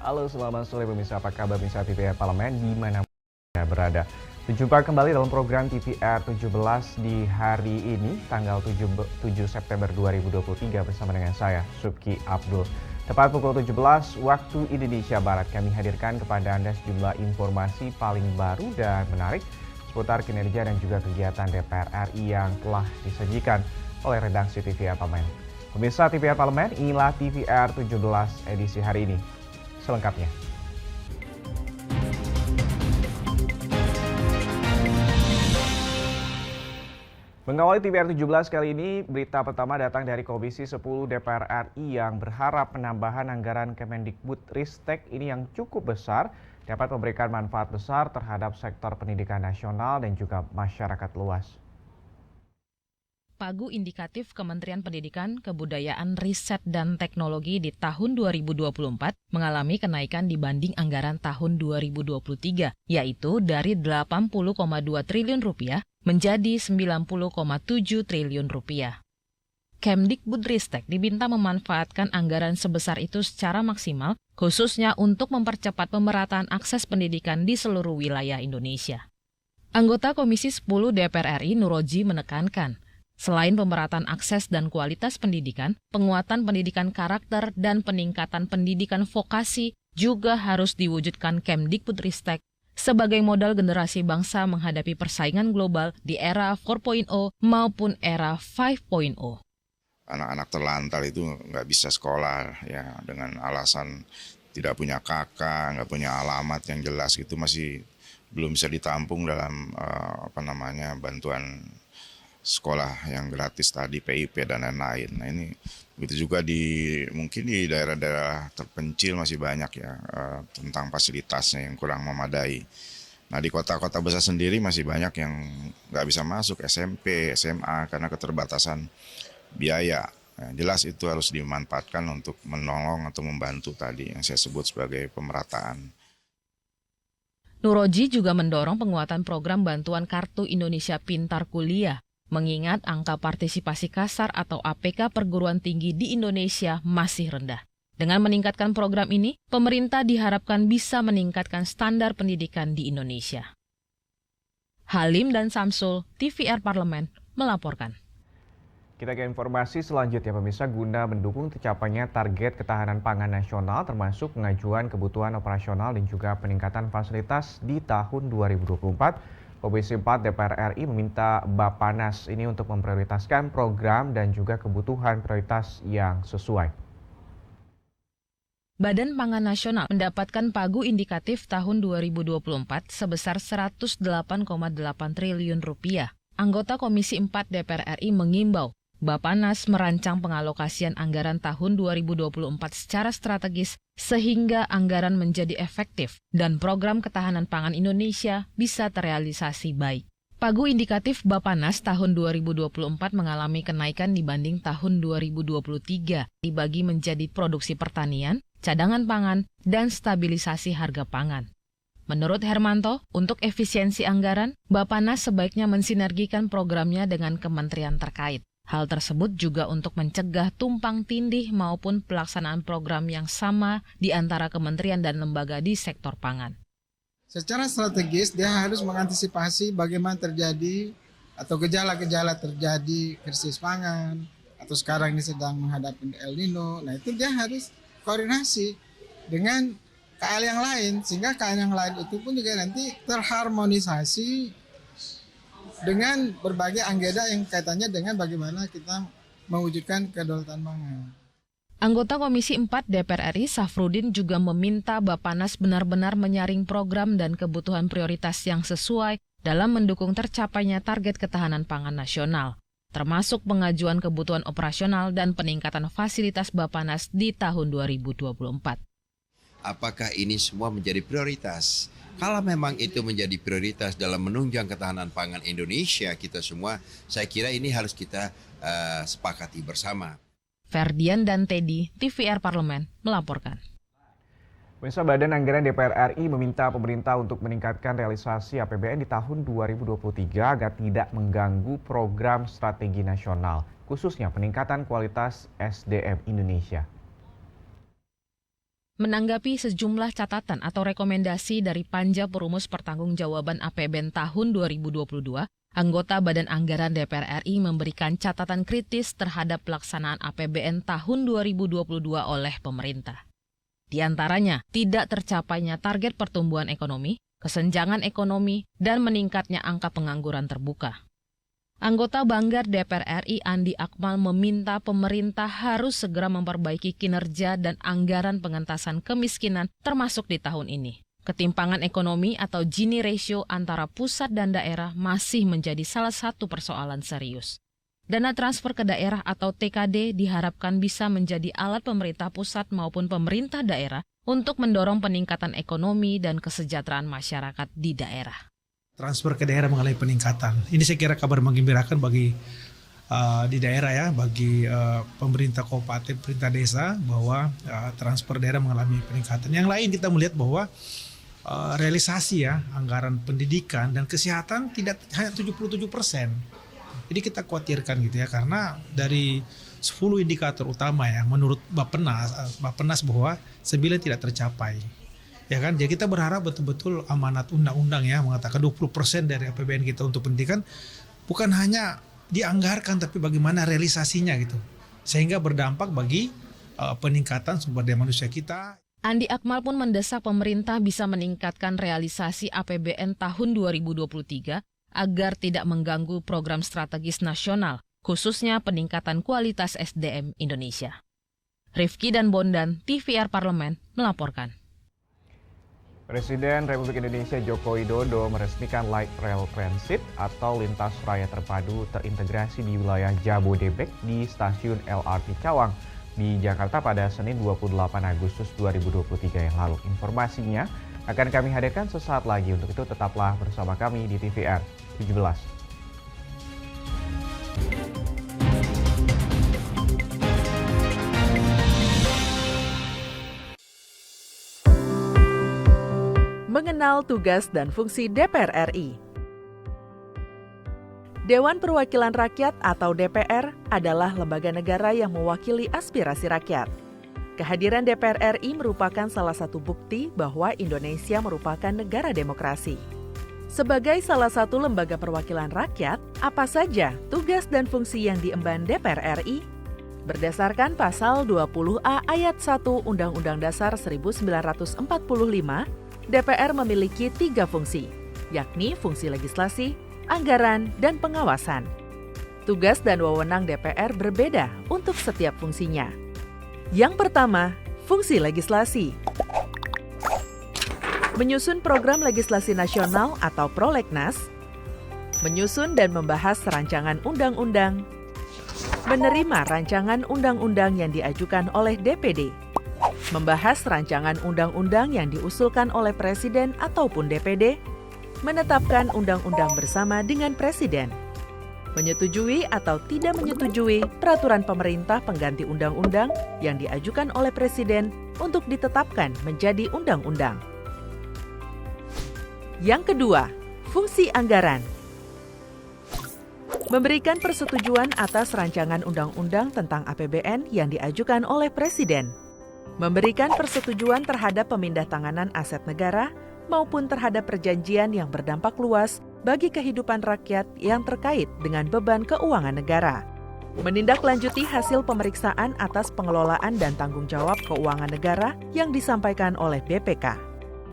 Halo, selamat sore pemirsa. Apa kabar pemirsa TVR Parlemen di mana Anda berada? Berjumpa kembali dalam program TVR 17 di hari ini, tanggal 7 September 2023 bersama dengan saya, Subki Abdul. Tepat pukul 17 waktu Indonesia Barat, kami hadirkan kepada Anda sejumlah informasi paling baru dan menarik seputar kinerja dan juga kegiatan DPR RI yang telah disajikan oleh redaksi TVR Parlemen. Pemirsa TVR Parlemen, inilah TVR 17 edisi hari ini. Selengkapnya. Mengawali TVR 17 kali ini, berita pertama datang dari Komisi 10 DPR RI yang berharap penambahan anggaran Kemendikbudristek ini yang cukup besar dapat memberikan manfaat besar terhadap sektor pendidikan nasional dan juga masyarakat luas. Pagu indikatif Kementerian Pendidikan, Kebudayaan, Riset, dan Teknologi di tahun 2024 mengalami kenaikan dibanding anggaran tahun 2023, yaitu dari 80,2 triliun rupiah menjadi 90,7 triliun rupiah. Kemdikbudristek diminta memanfaatkan anggaran sebesar itu secara maksimal, khususnya untuk mempercepat pemerataan akses pendidikan di seluruh wilayah Indonesia. Anggota Komisi 10 DPR RI Nuroji menekankan, selain pemerataan akses dan kualitas pendidikan, penguatan pendidikan karakter dan peningkatan pendidikan vokasi juga harus diwujudkan Kemdikbudristek sebagai modal generasi bangsa menghadapi persaingan global di era 4.0 maupun era 5.0. Anak-anak terlantar itu nggak bisa sekolah ya dengan alasan tidak punya kakak, nggak punya alamat yang jelas, gitu masih belum bisa ditampung dalam bantuan sekolah yang gratis tadi, PIP dan lain-lain. Nah ini begitu juga mungkin di daerah-daerah terpencil masih banyak ya tentang fasilitasnya yang kurang memadai. Nah di kota-kota besar sendiri masih banyak yang nggak bisa masuk SMP, SMA karena keterbatasan biaya. Nah, jelas itu harus dimanfaatkan untuk menolong atau membantu tadi yang saya sebut sebagai pemerataan. Nuroji juga mendorong penguatan program bantuan Kartu Indonesia Pintar Kuliah, mengingat angka partisipasi kasar atau APK perguruan tinggi di Indonesia masih rendah. Dengan meningkatkan program ini, pemerintah diharapkan bisa meningkatkan standar pendidikan di Indonesia. Halim dan Samsul, TVR Parlemen, melaporkan. Kita ke informasi selanjutnya pemirsa, guna mendukung tercapainya target ketahanan pangan nasional termasuk pengajuan kebutuhan operasional dan juga peningkatan fasilitas di tahun 2024. Komisi 4 DPR RI meminta Bappenas ini untuk memprioritaskan program dan juga kebutuhan prioritas yang sesuai. Badan Pangan Nasional mendapatkan pagu indikatif tahun 2024 sebesar 108,8 triliun rupiah. Anggota Komisi 4 DPR RI mengimbau Bappenas merancang pengalokasian anggaran tahun 2024 secara strategis sehingga anggaran menjadi efektif dan program ketahanan pangan Indonesia bisa terrealisasi baik. Pagu indikatif Bappenas tahun 2024 mengalami kenaikan dibanding tahun 2023, dibagi menjadi produksi pertanian, cadangan pangan, dan stabilisasi harga pangan. Menurut Hermanto, untuk efisiensi anggaran, Bappenas sebaiknya mensinergikan programnya dengan kementerian terkait. Hal tersebut juga untuk mencegah tumpang tindih maupun pelaksanaan program yang sama di antara kementerian dan lembaga di sektor pangan. Secara strategis dia harus mengantisipasi bagaimana terjadi atau gejala-gejala terjadi krisis pangan atau sekarang ini sedang menghadapi El Nino. Nah itu dia harus koordinasi dengan KL yang lain sehingga KL yang lain itu pun juga nanti terharmonisasi dengan berbagai agenda yang kaitannya dengan bagaimana kita mewujudkan kedaulatan pangan. Anggota Komisi 4 DPR RI Safrudin juga meminta Bappenas benar-benar menyaring program dan kebutuhan prioritas yang sesuai dalam mendukung tercapainya target ketahanan pangan nasional, termasuk pengajuan kebutuhan operasional dan peningkatan fasilitas Bappenas di tahun 2024. Apakah ini semua menjadi prioritas? Kalau memang itu menjadi prioritas dalam menunjang ketahanan pangan Indonesia kita semua, saya kira ini harus kita sepakati bersama. Ferdian dan Teddy, TVR Parlemen, melaporkan. Pemirsa, Badan Anggaran DPR RI meminta pemerintah untuk meningkatkan realisasi APBN di tahun 2023 agar tidak mengganggu program strategi nasional, khususnya peningkatan kualitas SDM Indonesia. Menanggapi sejumlah catatan atau rekomendasi dari Panja Perumus Pertanggungjawaban APBN tahun 2022, anggota Badan Anggaran DPR RI memberikan catatan kritis terhadap pelaksanaan APBN tahun 2022 oleh pemerintah. Di antaranya, tidak tercapainya target pertumbuhan ekonomi, kesenjangan ekonomi, dan meningkatnya angka pengangguran terbuka. Anggota Banggar DPR RI Andi Akmal meminta pemerintah harus segera memperbaiki kinerja dan anggaran pengentasan kemiskinan termasuk di tahun ini. Ketimpangan ekonomi atau Gini ratio antara pusat dan daerah masih menjadi salah satu persoalan serius. Dana transfer ke daerah atau TKD diharapkan bisa menjadi alat pemerintah pusat maupun pemerintah daerah untuk mendorong peningkatan ekonomi dan kesejahteraan masyarakat di daerah. Transfer ke daerah mengalami peningkatan. Ini saya kira kabar menggembirakan bagi di daerah ya, bagi pemerintah kabupaten, pemerintah desa bahwa transfer daerah mengalami peningkatan. Yang lain kita melihat bahwa realisasi ya anggaran pendidikan dan kesehatan tidak hanya 77%. Jadi kita khawatirkan gitu ya, karena dari 10 indikator utama ya menurut Bappenas bahwa 9 tidak tercapai. Ya kan, jadi kita berharap betul-betul amanat undang-undang ya mengatakan 20% dari APBN kita untuk pendidikan bukan hanya dianggarkan tapi bagaimana realisasinya gitu. Sehingga berdampak bagi peningkatan sumber daya manusia kita. Andi Akmal pun mendesak pemerintah bisa meningkatkan realisasi APBN tahun 2023 agar tidak mengganggu program strategis nasional, khususnya peningkatan kualitas SDM Indonesia. Rifki dan Bondan, TVR Parlemen, melaporkan. Presiden Republik Indonesia Joko Widodo meresmikan Light Rail Transit atau lintas raya terpadu terintegrasi di wilayah Jabodebek di stasiun LRT Cawang di Jakarta pada Senin 28 Agustus 2023 yang lalu. Informasinya akan kami hadirkan sesaat lagi. Untuk itu tetaplah bersama kami di TVR 17. Mengenal tugas dan fungsi DPR RI. Dewan Perwakilan Rakyat atau DPR adalah lembaga negara yang mewakili aspirasi rakyat. Kehadiran DPR RI merupakan salah satu bukti bahwa Indonesia merupakan negara demokrasi. Sebagai salah satu lembaga perwakilan rakyat, apa saja tugas dan fungsi yang diemban DPR RI? Berdasarkan pasal 20A ayat 1 Undang-Undang Dasar 1945, DPR memiliki 3 fungsi, yakni fungsi legislasi, anggaran, dan pengawasan. Tugas dan wewenang DPR berbeda untuk setiap fungsinya. Yang pertama, fungsi legislasi. Menyusun program legislasi nasional atau prolegnas, menyusun dan membahas rancangan undang-undang, menerima rancangan undang-undang yang diajukan oleh DPD, membahas rancangan undang-undang yang diusulkan oleh Presiden ataupun DPD, menetapkan undang-undang bersama dengan Presiden, menyetujui atau tidak menyetujui peraturan pemerintah pengganti undang-undang yang diajukan oleh Presiden untuk ditetapkan menjadi undang-undang. Yang kedua, fungsi anggaran. Memberikan persetujuan atas rancangan undang-undang tentang APBN yang diajukan oleh Presiden. Memberikan persetujuan terhadap pemindahntanganan aset negara maupun terhadap perjanjian yang berdampak luas bagi kehidupan rakyat yang terkait dengan beban keuangan negara. Menindaklanjuti hasil pemeriksaan atas pengelolaan dan tanggung jawab keuangan negara yang disampaikan oleh BPK.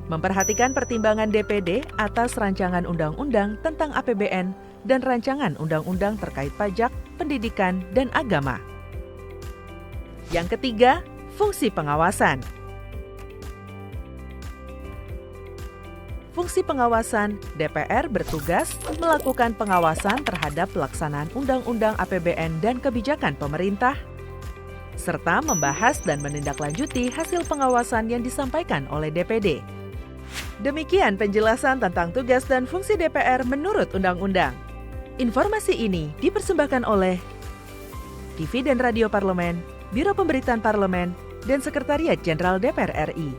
Memperhatikan pertimbangan DPD atas rancangan undang-undang tentang APBN dan rancangan undang-undang terkait pajak, pendidikan, dan agama. Yang ketiga, fungsi pengawasan. Fungsi pengawasan, DPR bertugas melakukan pengawasan terhadap pelaksanaan Undang-Undang APBN dan kebijakan pemerintah, serta membahas dan menindaklanjuti hasil pengawasan yang disampaikan oleh DPD. Demikian penjelasan tentang tugas dan fungsi DPR menurut Undang-Undang. Informasi ini dipersembahkan oleh TV dan Radio Parlemen, Biro Pemberitaan Parlemen, dan Sekretariat Jenderal DPR RI.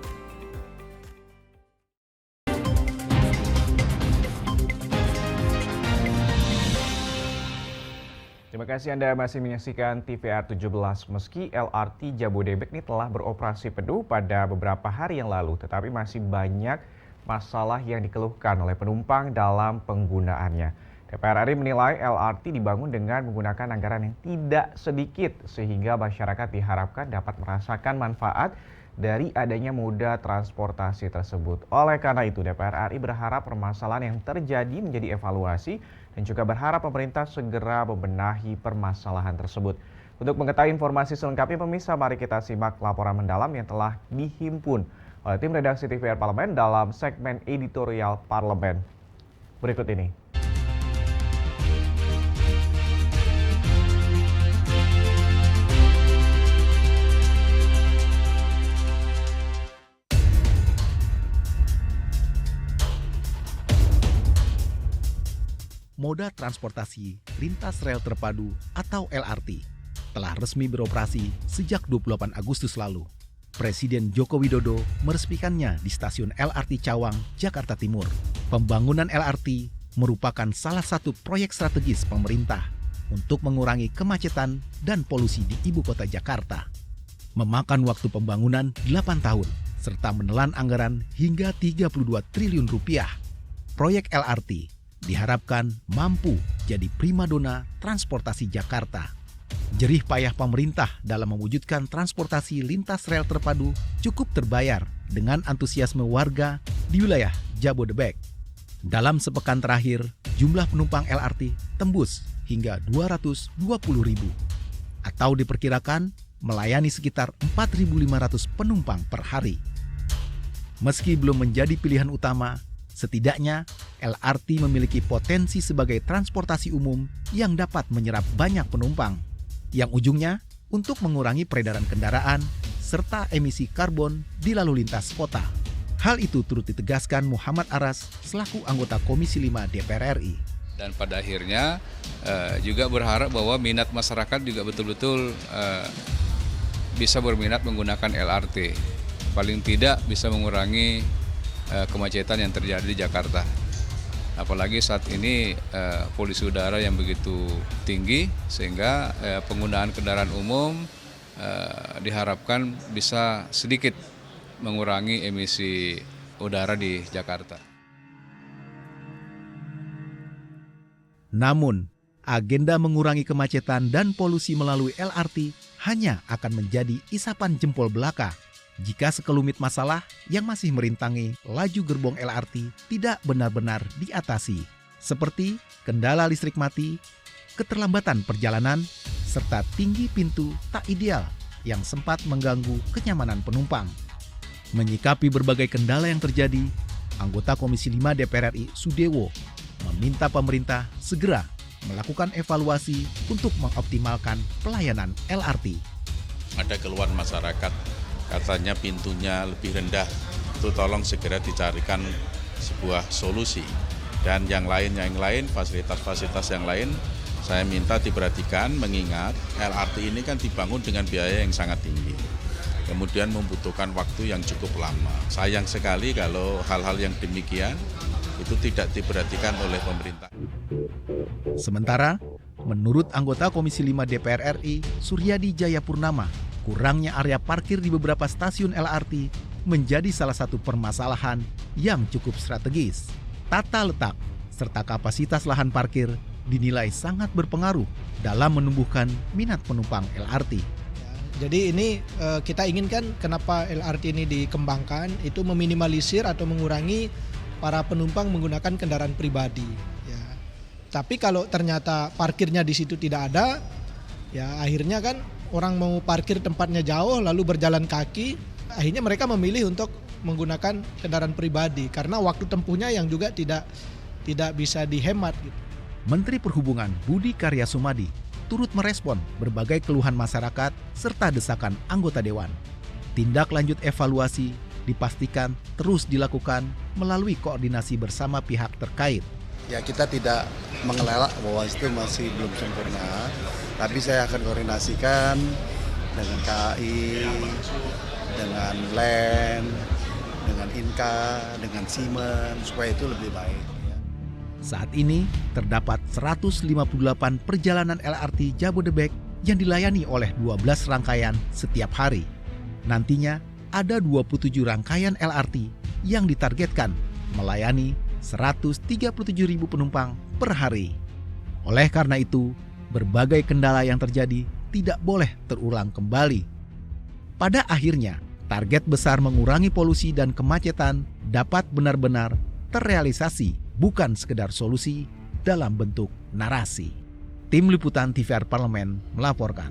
Terima Terima kasih Anda masih menyaksikan TVR 17. Meski LRT Jabodebek ini telah beroperasi penuh pada beberapa hari yang lalu, tetapi masih banyak masalah yang dikeluhkan oleh penumpang dalam penggunaannya. DPR RI menilai LRT dibangun dengan menggunakan anggaran yang tidak sedikit, sehingga masyarakat diharapkan dapat merasakan manfaat dari adanya moda transportasi tersebut. Oleh karena itu, DPR RI berharap permasalahan yang terjadi menjadi evaluasi dan juga berharap pemerintah segera membenahi permasalahan tersebut. Untuk mengetahui informasi selengkapnya pemirsa, mari kita simak laporan mendalam yang telah dihimpun oleh tim redaksi TVR Parlemen dalam segmen editorial Parlemen. Berikut ini. Moda transportasi lintas rel terpadu atau LRT telah resmi beroperasi sejak 28 Agustus lalu. Presiden Joko Widodo meresmikannya di stasiun LRT Cawang, Jakarta Timur. Pembangunan LRT merupakan salah satu proyek strategis pemerintah untuk mengurangi kemacetan dan polusi di ibu kota Jakarta. Memakan waktu pembangunan 8 tahun, serta menelan anggaran hingga 32 triliun rupiah. Proyek LRT diharapkan mampu jadi primadona transportasi Jakarta. Jerih payah pemerintah dalam mewujudkan transportasi lintas rel terpadu cukup terbayar dengan antusiasme warga di wilayah Jabodebek. Dalam sepekan terakhir, jumlah penumpang LRT tembus hingga 220.000 atau diperkirakan melayani sekitar 4.500 penumpang per hari. Meski belum menjadi pilihan utama, setidaknya LRT memiliki potensi sebagai transportasi umum yang dapat menyerap banyak penumpang, yang ujungnya untuk mengurangi peredaran kendaraan serta emisi karbon di lalu lintas kota. Hal itu turut ditegaskan Muhammad Aras selaku anggota Komisi 5 DPR RI. Dan pada akhirnya juga berharap bahwa minat masyarakat juga betul-betul bisa berminat menggunakan LRT. Paling tidak bisa mengurangi kemacetan yang terjadi di Jakarta. Apalagi saat ini polusi udara yang begitu tinggi sehingga penggunaan kendaraan umum diharapkan bisa sedikit mengurangi emisi udara di Jakarta. Namun, agenda mengurangi kemacetan dan polusi melalui LRT hanya akan menjadi isapan jempol belaka jika sekelumit masalah yang masih merintangi laju gerbong LRT tidak benar-benar diatasi, seperti kendala listrik mati, keterlambatan perjalanan, serta tinggi pintu tak ideal yang sempat mengganggu kenyamanan penumpang. Menyikapi berbagai kendala yang terjadi, anggota Komisi 5 DPR RI Sudewo meminta pemerintah segera melakukan evaluasi untuk mengoptimalkan pelayanan LRT. Ada keluhan masyarakat, katanya pintunya lebih rendah, itu tolong segera dicarikan sebuah solusi. Dan yang lain, fasilitas-fasilitas yang lain, saya minta diperhatikan mengingat LRT ini kan dibangun dengan biaya yang sangat tinggi. Kemudian membutuhkan waktu yang cukup lama. Sayang sekali kalau hal-hal yang demikian itu tidak diperhatikan oleh pemerintah. Sementara, menurut anggota Komisi 5 DPR RI, Suryadi Jayapurnama, kurangnya area parkir di beberapa stasiun LRT menjadi salah satu permasalahan yang cukup strategis. Tata letak serta kapasitas lahan parkir dinilai sangat berpengaruh dalam menumbuhkan minat penumpang LRT. Jadi ini kita inginkan kenapa LRT ini dikembangkan, itu meminimalisir atau mengurangi para penumpang menggunakan kendaraan pribadi. Ya. Tapi kalau ternyata parkirnya di situ tidak ada, ya akhirnya kan orang mau parkir tempatnya jauh lalu berjalan kaki, akhirnya mereka memilih untuk menggunakan kendaraan pribadi karena waktu tempuhnya yang juga tidak bisa dihemat. Gitu. Menteri Perhubungan Budi Karya Sumadi turut merespon berbagai keluhan masyarakat serta desakan anggota Dewan. Tindak lanjut evaluasi dipastikan terus dilakukan melalui koordinasi bersama pihak terkait. Ya kita tidak mengelak bahwa itu masih belum sempurna, tapi saya akan koordinasikan dengan KAI, dengan LEN, dengan INKA, dengan Siemens supaya itu lebih baik. Saat ini terdapat 158 perjalanan LRT Jabodebek yang dilayani oleh 12 rangkaian setiap hari. Nantinya ada 27 rangkaian LRT yang ditargetkan melayani 137.000 penumpang per hari. Oleh karena itu, berbagai kendala yang terjadi tidak boleh terulang kembali. Pada akhirnya, target besar mengurangi polusi dan kemacetan dapat benar-benar terrealisasi, bukan sekedar solusi dalam bentuk narasi. Tim Liputan TVR Parlemen melaporkan.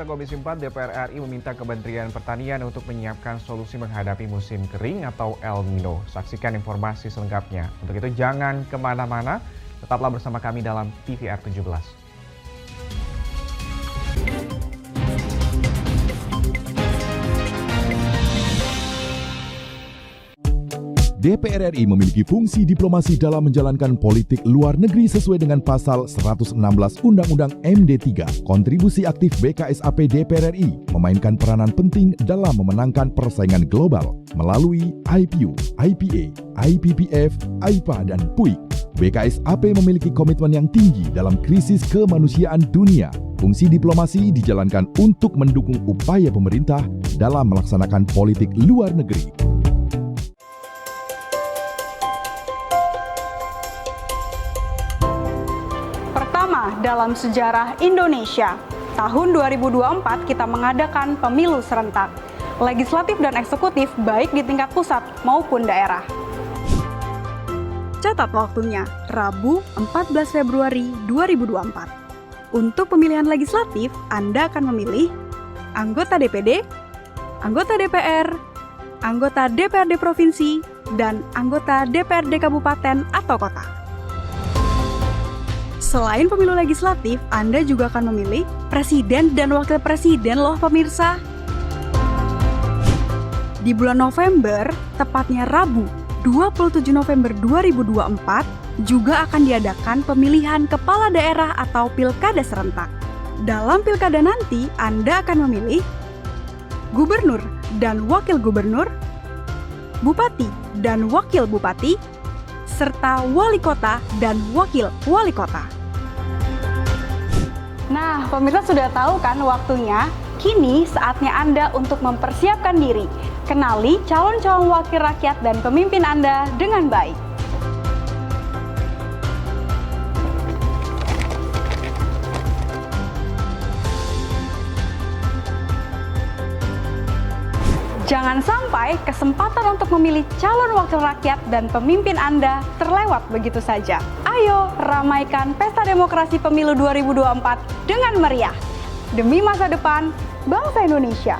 Komisi 4 DPR RI meminta Kementerian Pertanian untuk menyiapkan solusi menghadapi musim kering atau El Nino. Saksikan informasi selengkapnya. Untuk itu jangan kemana-mana, tetaplah bersama kami dalam TVR 17. DPR RI memiliki fungsi diplomasi dalam menjalankan politik luar negeri sesuai dengan pasal 116 Undang-Undang MD3. Kontribusi aktif BKSAP DPR RI memainkan peranan penting dalam memenangkan persaingan global melalui IPU, IPA, IPPF, IPA, dan PUIK. BKSAP memiliki komitmen yang tinggi dalam krisis kemanusiaan dunia. Fungsi diplomasi dijalankan untuk mendukung upaya pemerintah dalam melaksanakan politik luar negeri. Dalam sejarah Indonesia, tahun 2024 kita mengadakan pemilu serentak, legislatif dan eksekutif baik di tingkat pusat maupun daerah. Catat waktunya, Rabu 14 Februari 2024. Untuk pemilihan legislatif, Anda akan memilih anggota DPD, anggota DPR, anggota DPRD Provinsi, dan anggota DPRD Kabupaten atau Kota. Selain pemilu legislatif, Anda juga akan memilih presiden dan wakil presiden loh pemirsa. Di bulan November, tepatnya Rabu 27 November 2024, juga akan diadakan pemilihan kepala daerah atau pilkada serentak. Dalam pilkada nanti, Anda akan memilih gubernur dan wakil gubernur, bupati dan wakil bupati, serta wali kota dan wakil wali kota. Nah, pemirsa sudah tahu kan waktunya? Kini saatnya Anda untuk mempersiapkan diri. Kenali calon-calon wakil rakyat dan pemimpin Anda dengan baik. Jangan sampai kesempatan untuk memilih calon wakil rakyat dan pemimpin Anda terlewat begitu saja. Ayo ramaikan pesta demokrasi pemilu 2024 dengan meriah. Demi masa depan bangsa Indonesia.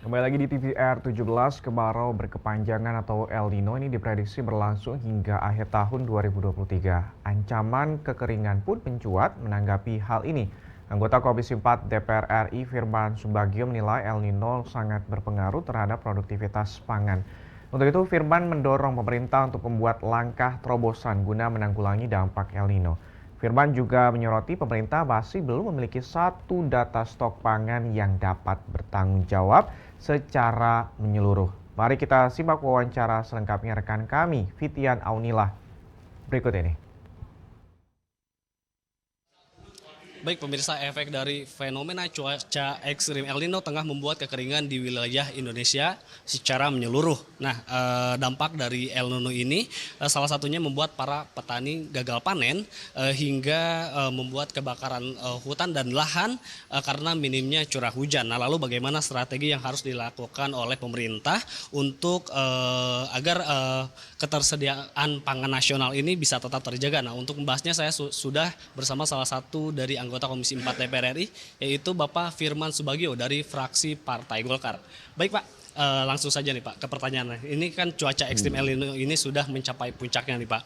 Kembali lagi di TVR 17, kemarau berkepanjangan atau El Nino ini diprediksi berlangsung hingga akhir tahun 2023. Ancaman kekeringan pun mencuat menanggapi hal ini. Anggota Komisi 4 DPR RI Firman Subagio menilai El Nino sangat berpengaruh terhadap produktivitas pangan. Untuk itu Firman mendorong pemerintah untuk membuat langkah terobosan guna menanggulangi dampak El Nino. Firman juga menyoroti pemerintah masih belum memiliki satu data stok pangan yang dapat bertanggung jawab secara menyeluruh. Mari kita simak wawancara selengkapnya rekan kami, Fitian Aunilah, berikut ini. Baik pemirsa, efek dari fenomena cuaca ekstrim El Nino tengah membuat kekeringan di wilayah Indonesia secara menyeluruh. Nah, dampak dari El Nino ini salah satunya membuat para petani gagal panen hingga membuat kebakaran hutan dan lahan karena minimnya curah hujan. Nah, lalu bagaimana strategi yang harus dilakukan oleh pemerintah untuk agar ketersediaan pangan nasional ini bisa tetap terjaga. Nah, untuk membahasnya saya sudah bersama salah satu dari anggota Komisi 4 DPR RI, yaitu Bapak Firman Subagio dari fraksi Partai Golkar. Baik Pak, langsung saja nih Pak ke pertanyaannya. Ini kan cuaca ekstrim El Nino ini sudah mencapai puncaknya nih Pak.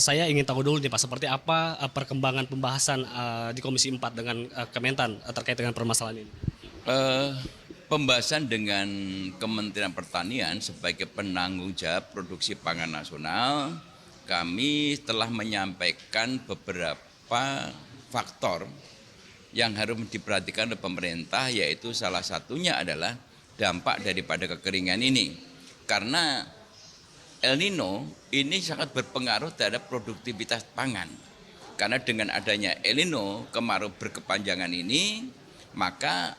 Saya ingin tahu dulu nih Pak, seperti apa perkembangan pembahasan di Komisi 4 dengan Kementan terkait dengan permasalahan ini? pembahasan dengan Kementerian Pertanian sebagai penanggung jawab produksi pangan nasional, kami telah menyampaikan beberapa faktor yang harus diperhatikan oleh pemerintah, yaitu salah satunya adalah dampak daripada kekeringan ini. Karena El Nino ini sangat berpengaruh terhadap produktivitas pangan. Karena dengan adanya El Nino, kemarau berkepanjangan ini, maka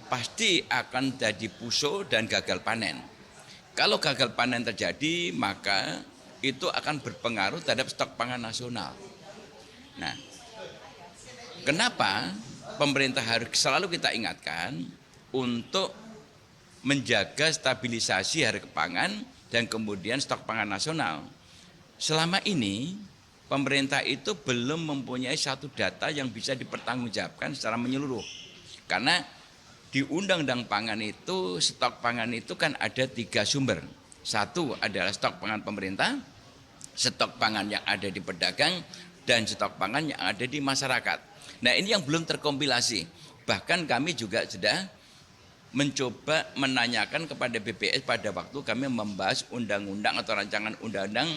pasti akan jadi puso dan gagal panen. Kalau gagal panen terjadi, maka itu akan berpengaruh terhadap stok pangan nasional. Nah, kenapa pemerintah harus selalu kita ingatkan untuk menjaga stabilisasi harga pangan dan kemudian stok pangan nasional. Selama ini, pemerintah itu belum mempunyai satu data yang bisa dipertanggungjawabkan secara menyeluruh. Karena di Undang-Undang Pangan itu, stok pangan itu kan ada 3 sumber. Satu adalah stok pangan pemerintah, stok pangan yang ada di pedagang, dan stok pangan yang ada di masyarakat. Nah, ini yang belum terkompilasi. Bahkan kami juga sudah mencoba menanyakan kepada BPS pada waktu kami membahas undang-undang atau rancangan undang-undang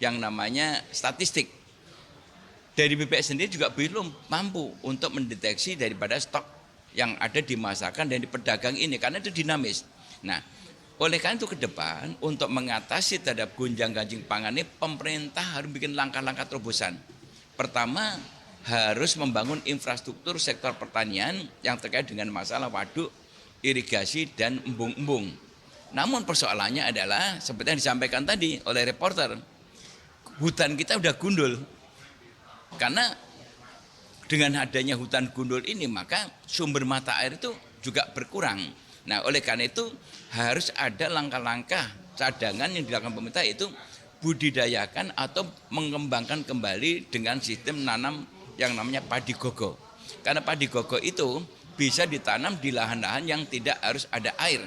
yang namanya statistik. Dari BPS sendiri juga belum mampu untuk mendeteksi daripada stok yang ada di masyarakat dan di pedagang ini, karena itu dinamis. Nah, oleh karena itu ke depan untuk mengatasi terhadap gonjang-ganjing pangan ini, pemerintah harus bikin langkah-langkah terobosan. Pertama, harus membangun infrastruktur sektor pertanian yang terkait dengan masalah waduk, irigasi, dan embung-embung. Namun persoalannya adalah seperti yang disampaikan tadi oleh reporter, hutan kita udah gundul. Karena dengan adanya hutan gundul ini, maka sumber mata air itu juga berkurang. Nah, oleh karena itu harus ada langkah-langkah cadangan yang dilakukan pemerintah, itu budidayakan atau mengembangkan kembali dengan sistem nanam yang namanya padi gogo. Karena padi gogo itu bisa ditanam di lahan-lahan yang tidak harus ada air.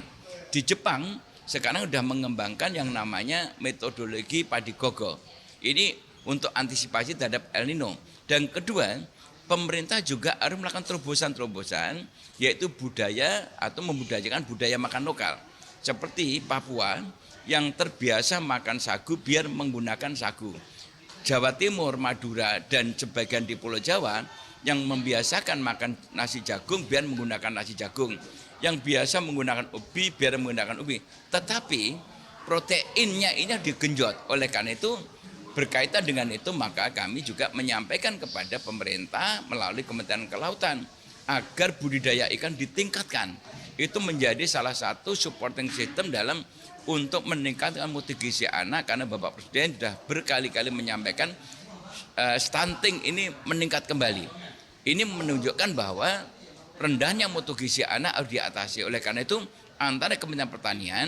Di Jepang sekarang sudah mengembangkan yang namanya metodologi padi gogo. Ini untuk antisipasi terhadap El Nino. Dan kedua, pemerintah juga harus melakukan terobosan-terobosan, yaitu budaya atau membudayakan budaya makan lokal. Seperti Papua yang terbiasa makan sagu biar menggunakan sagu. Jawa Timur, Madura, dan sebagian di Pulau Jawa yang membiasakan makan nasi jagung biar menggunakan nasi jagung. Yang biasa menggunakan ubi biar menggunakan ubi. Tetapi proteinnya ini digenjot. Oleh karena itu, berkaitan dengan itu, maka kami juga menyampaikan kepada pemerintah melalui Kementerian Kelautan agar budidaya ikan ditingkatkan. Itu menjadi salah satu supporting system dalam untuk meningkatkan mutu gizi anak, karena Bapak Presiden sudah berkali-kali menyampaikan stunting ini meningkat kembali. Ini menunjukkan bahwa rendahnya mutu gizi anak harus diatasi. Oleh karena itu antara Kementerian Pertanian,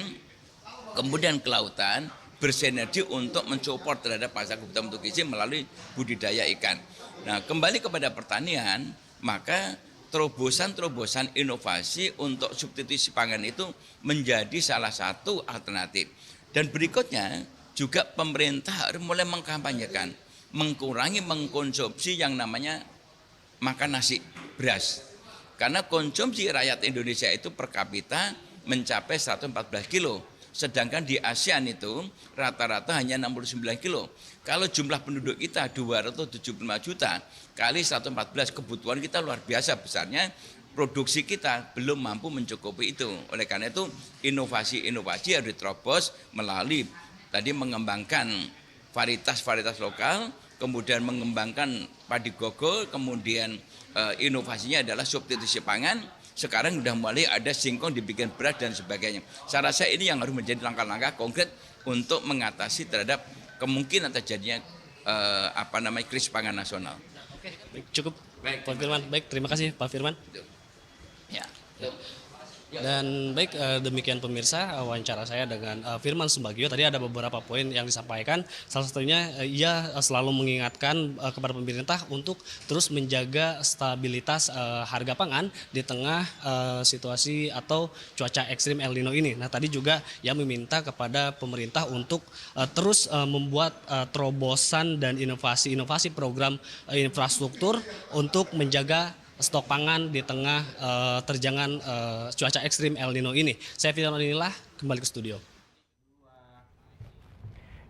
kemudian Kelautan bersinergi untuk mensupport terhadap pasar kebutuhan mutu gizi melalui budidaya ikan. Nah, kembali kepada pertanian, maka terobosan-terobosan inovasi untuk substitusi pangan itu menjadi salah satu alternatif. Dan berikutnya juga pemerintah harus mulai mengkampanyekan, mengurangi mengkonsumsi yang namanya makan nasi, beras. Karena konsumsi rakyat Indonesia itu per kapita mencapai 114 kilo. Sedangkan di ASEAN itu rata-rata hanya 69 kilo. Kalau jumlah penduduk kita 275 juta kali 114, kebutuhan kita luar biasa besarnya, produksi kita belum mampu mencukupi itu. Oleh karena itu inovasi-inovasi harus diterobos melalui tadi mengembangkan varietas-varietas lokal, kemudian mengembangkan padi gogo, kemudian inovasinya adalah substitusi pangan. Sekarang sudah mulai ada singkong dibikin beras dan sebagainya. Saya rasa ini yang harus menjadi langkah-langkah konkret untuk mengatasi terhadap kemungkinan terjadinya krisis pangan nasional. Oke, baik, cukup Pak Firman. Baik, terima kasih Pak Firman. Ya. Dan baik, demikian pemirsa wawancara saya dengan Firman Subagio. Tadi ada beberapa poin yang disampaikan. Salah satunya ia selalu mengingatkan kepada pemerintah untuk terus menjaga stabilitas harga pangan di tengah situasi atau cuaca ekstrim El Nino ini. Nah, tadi juga ia meminta kepada pemerintah untuk terus membuat terobosan dan inovasi program infrastruktur untuk menjaga stok pangan di tengah terjangan cuaca ekstrim El Nino ini. Saya Fitriana Unila, kembali ke studio.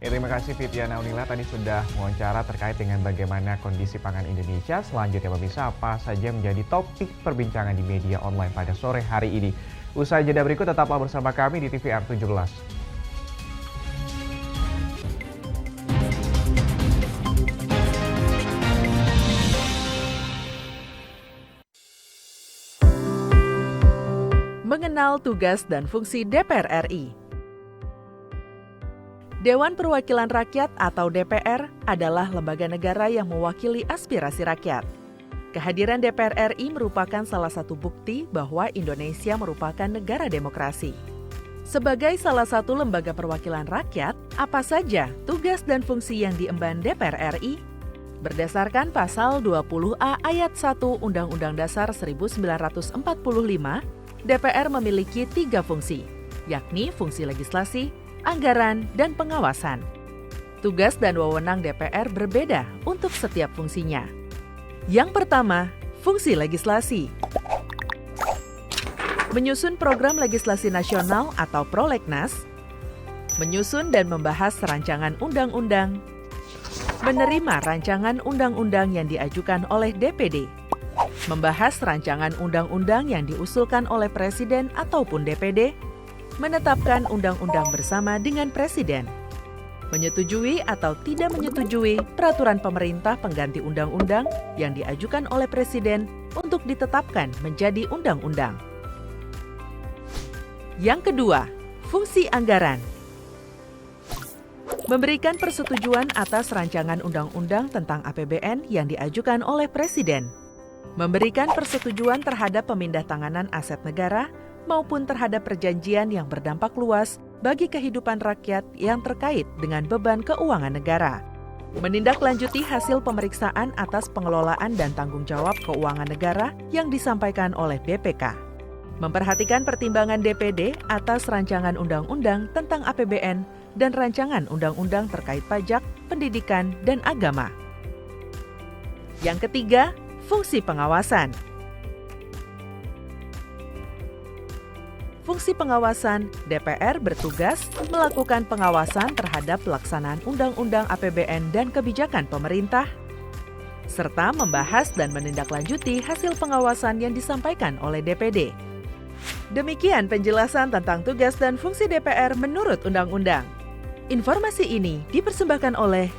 Ya, terima kasih Fitriana Unila tadi sudah wawancara terkait dengan bagaimana kondisi pangan Indonesia. Selanjutnya pemirsa, apa saja menjadi topik perbincangan di media online pada sore hari ini. Usai jeda berikut tetaplah bersama kami di TVR 17. Mengenal tugas dan fungsi DPR RI. Dewan Perwakilan Rakyat atau DPR adalah lembaga negara yang mewakili aspirasi rakyat. Kehadiran DPR RI merupakan salah satu bukti bahwa Indonesia merupakan negara demokrasi. Sebagai salah satu lembaga perwakilan rakyat, apa saja tugas dan fungsi yang diemban DPR RI? Berdasarkan pasal 20A ayat 1 Undang-Undang Dasar 1945, DPR memiliki 3 fungsi, yakni fungsi legislasi, anggaran, dan pengawasan. Tugas dan wewenang DPR berbeda untuk setiap fungsinya. Yang pertama, fungsi legislasi. Menyusun program legislasi nasional atau prolegnas, menyusun dan membahas rancangan undang-undang, menerima rancangan undang-undang yang diajukan oleh DPD, membahas rancangan undang-undang yang diusulkan oleh Presiden ataupun DPD, menetapkan undang-undang bersama dengan Presiden, menyetujui atau tidak menyetujui peraturan pemerintah pengganti undang-undang yang diajukan oleh Presiden untuk ditetapkan menjadi undang-undang. Yang kedua, fungsi anggaran. Memberikan persetujuan atas rancangan undang-undang tentang APBN yang diajukan oleh Presiden. Memberikan persetujuan terhadap pemindahntanganan aset negara maupun terhadap perjanjian yang berdampak luas bagi kehidupan rakyat yang terkait dengan beban keuangan negara. Menindaklanjuti hasil pemeriksaan atas pengelolaan dan tanggung jawab keuangan negara yang disampaikan oleh BPK. Memperhatikan pertimbangan DPD atas rancangan undang-undang tentang APBN dan rancangan undang-undang terkait pajak, pendidikan, dan agama. Yang ketiga, fungsi pengawasan. Fungsi pengawasan, DPR bertugas melakukan pengawasan terhadap pelaksanaan Undang-Undang APBN dan kebijakan pemerintah, serta membahas dan menindaklanjuti hasil pengawasan yang disampaikan oleh DPD. Demikian penjelasan tentang tugas dan fungsi DPR menurut Undang-Undang. Informasi ini dipersembahkan oleh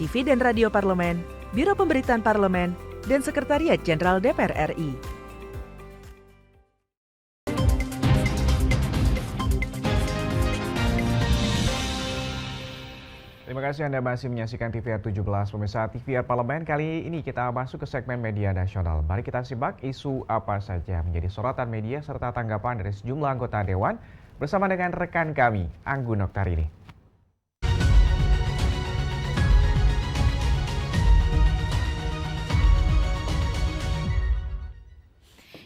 TV dan Radio Parlemen, Biro Pemberitaan Parlemen, dan Sekretariat Jenderal DPR RI. Terima kasih Anda masih menyaksikan TVR 17, pemirsa TVR Parlemen. Kali ini kita masuk ke segmen media nasional. Mari kita simak isu apa saja menjadi sorotan media serta tanggapan dari sejumlah anggota Dewan bersama dengan rekan kami, Anggun Oktarini.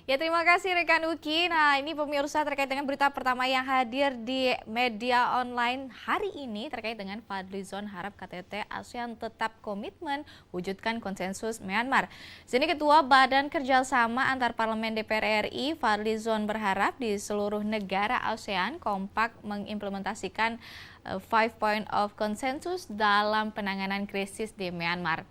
Ya, terima kasih rekan Uki. Nah, ini pemirsa terkait dengan berita pertama yang hadir di media online hari ini terkait dengan Fadlizon harap KTT ASEAN tetap komitmen wujudkan konsensus Myanmar. Sini Ketua Badan Kerjasama Antar Parlemen DPR RI Fadlizon berharap di seluruh negara ASEAN kompak mengimplementasikan 5 point of consensus dalam penanganan krisis di Myanmar.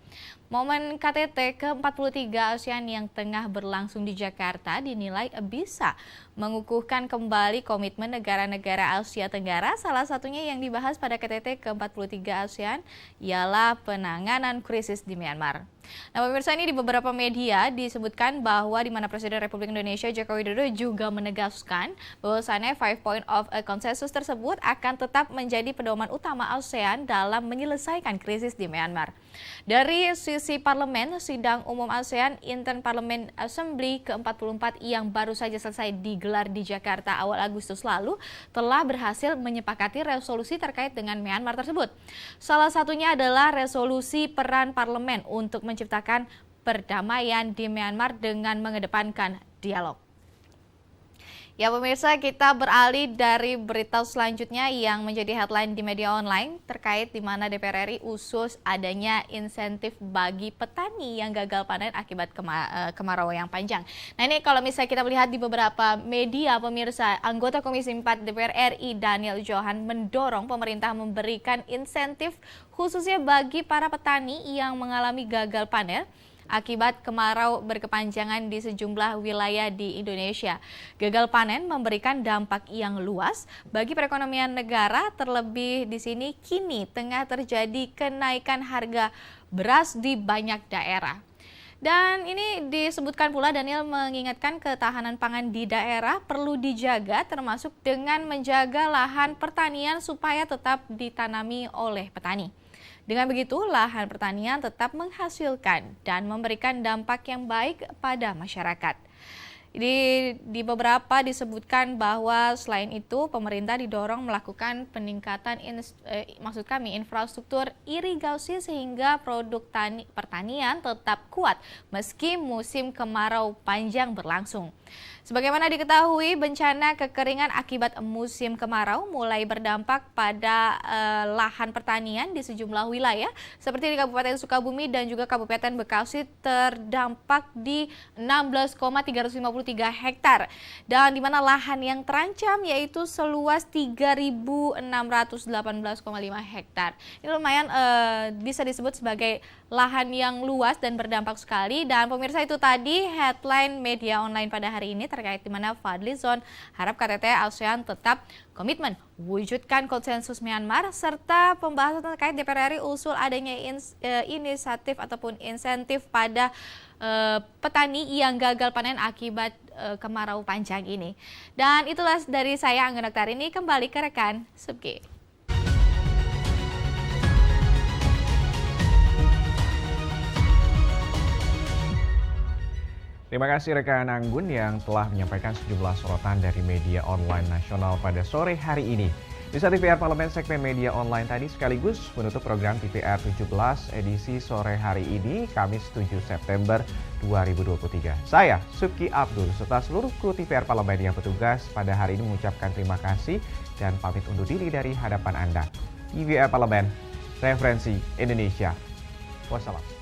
Momen KTT ke-43 ASEAN yang tengah berlangsung di Jakarta dinilai bisa mengukuhkan kembali komitmen negara-negara Asia Tenggara. Salah satunya yang dibahas pada KTT ke-43 ASEAN ialah penanganan krisis di Myanmar. Nah, pemirsa, ini di beberapa media disebutkan bahwa di mana Presiden Republik Indonesia Joko Widodo juga menegaskan bahwasannya 5 point of consensus tersebut akan tetap menjadi pedoman utama ASEAN dalam menyelesaikan krisis di Myanmar. Dari sisi parlemen, sidang umum ASEAN Inter-Parliament Assembly ke-44 yang baru saja selesai digelar di Jakarta awal Agustus lalu telah berhasil menyepakati resolusi terkait dengan Myanmar tersebut. Salah satunya adalah resolusi peran parlemen untuk menciptakan perdamaian di Myanmar dengan mengedepankan dialog. Ya pemirsa, kita beralih dari berita selanjutnya yang menjadi headline di media online terkait di mana DPR RI usul adanya insentif bagi petani yang gagal panen akibat kemarau yang panjang. Nah ini kalau misalnya kita melihat di beberapa media pemirsa, anggota Komisi 4 DPR RI Daniel Johan mendorong pemerintah memberikan insentif khususnya bagi para petani yang mengalami gagal panen akibat kemarau berkepanjangan di sejumlah wilayah di Indonesia. Gagal panen memberikan dampak yang luas bagi perekonomian negara, terlebih di sini kini tengah terjadi kenaikan harga beras di banyak daerah. Dan ini disebutkan pula Daniel mengingatkan ketahanan pangan di daerah perlu dijaga termasuk dengan menjaga lahan pertanian supaya tetap ditanami oleh petani. Dengan begitu, lahan pertanian tetap menghasilkan dan memberikan dampak yang baik pada masyarakat. Di beberapa disebutkan bahwa selain itu pemerintah didorong melakukan peningkatan infrastruktur irigasi sehingga produk pertanian tetap kuat meski musim kemarau panjang berlangsung. Sebagaimana diketahui, bencana kekeringan akibat musim kemarau mulai berdampak pada lahan pertanian di sejumlah wilayah, seperti di Kabupaten Sukabumi dan juga Kabupaten Bekasi terdampak di 16,353 hektar. Dan di mana lahan yang terancam yaitu seluas 3.618,5 hektar. Ini lumayan bisa disebut sebagai lahan yang luas dan berdampak sekali. Dan pemirsa, itu tadi headline media online pada hari ini terkait di mana Fadlizon harap KTT ASEAN tetap komitmen wujudkan konsensus Myanmar serta pembahasan terkait DPR RI usul adanya inisiatif ataupun insentif pada petani yang gagal panen akibat kemarau panjang ini. Dan itulah dari saya Anggun Oktar ini, kembali ke rekan Subki. Terima kasih rekan Anggun yang telah menyampaikan sejumlah sorotan dari media online nasional pada sore hari ini. Bisa TVR Parlemen segmen media online tadi sekaligus menutup program TVR 17 edisi sore hari ini, Kamis 7 September 2023. Saya, Subki Abdul, serta seluruh kru TVR Parlemen yang bertugas pada hari ini mengucapkan terima kasih dan pamit undur diri dari hadapan Anda. TVR Parlemen, referensi Indonesia. Wassalam.